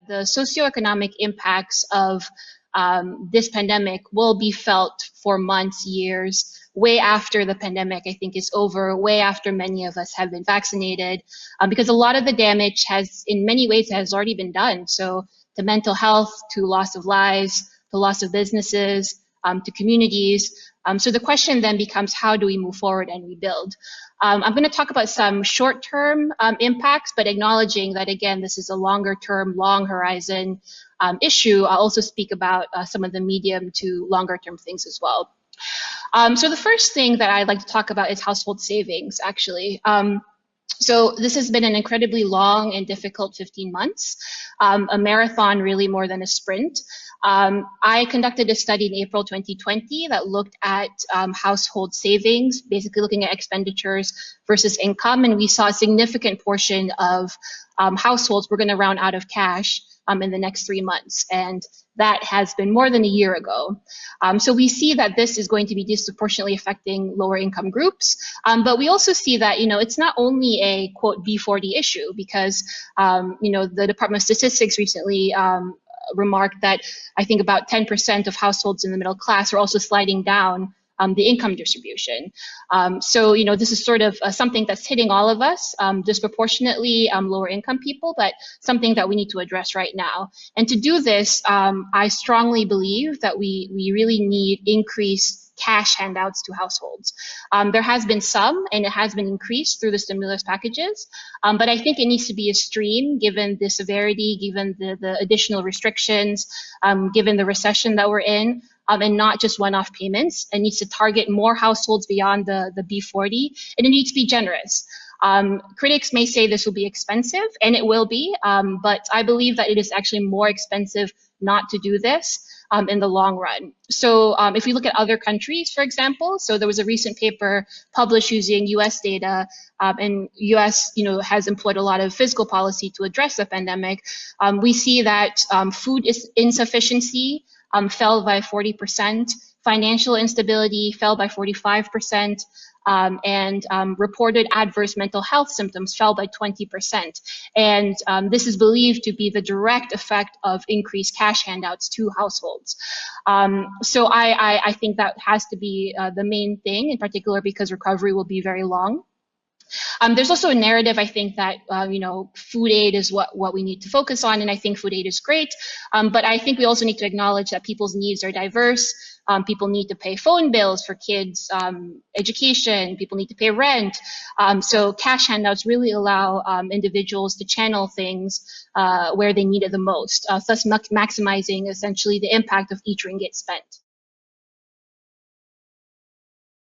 The socioeconomic impacts of this pandemic will be felt for months, years, way after the pandemic, I think, is over, way after many of us have been vaccinated, because a lot of the damage in many ways, has already been done. So to mental health, to loss of lives, to loss of businesses, to communities. So the question then becomes, how do we move forward and rebuild? I'm going to talk about some short-term impacts, but acknowledging that, again, this is a longer-term, long horizon issue. I'll also speak about some of the medium to longer-term things as well. So the first thing that I'd like to talk about is household savings, actually. So this has been an incredibly long and difficult 15 months, a marathon really more than a sprint. I conducted a study in April 2020 that looked at household savings, basically looking at expenditures versus income, and we saw a significant portion of households were going to run out of cash in the next 3 months, and that has been more than a year ago. So we see that this is going to be disproportionately affecting lower income groups, but we also see that, it's not only a quote B40 issue, because the Department of Statistics recently remarked that I think about 10% of households in the middle class are also sliding down the income distribution. So, this is sort of something that's hitting all of us, disproportionately lower income people, but something that we need to address right now. And to do this, I strongly believe that we really need increased cash handouts to households. There has been some, and it has been increased through the stimulus packages, but I think it needs to be a stream given the severity, given the additional restrictions, given the recession that we're in, and not just one-off payments. It needs to target more households beyond the B40, and it needs to be generous. Critics may say this will be expensive, and it will be, but I believe that it is actually more expensive not to do this in the long run. So if we look at other countries, for example, so there was a recent paper published using US data, and US has employed a lot of fiscal policy to address the pandemic. We see that food insufficiency fell by 40%, financial instability fell by 45%, and reported adverse mental health symptoms fell by 20%. And this is believed to be the direct effect of increased cash handouts to households. So I think that has to be the main thing, in particular because recovery will be very long. There's also a narrative, I think, that food aid is what we need to focus on, and I think food aid is great, but I think we also need to acknowledge that people's needs are diverse. People need to pay phone bills for kids' education. People need to pay rent. So cash handouts really allow individuals to channel things where they need it the most, thus maximizing essentially the impact of each ringgit spent.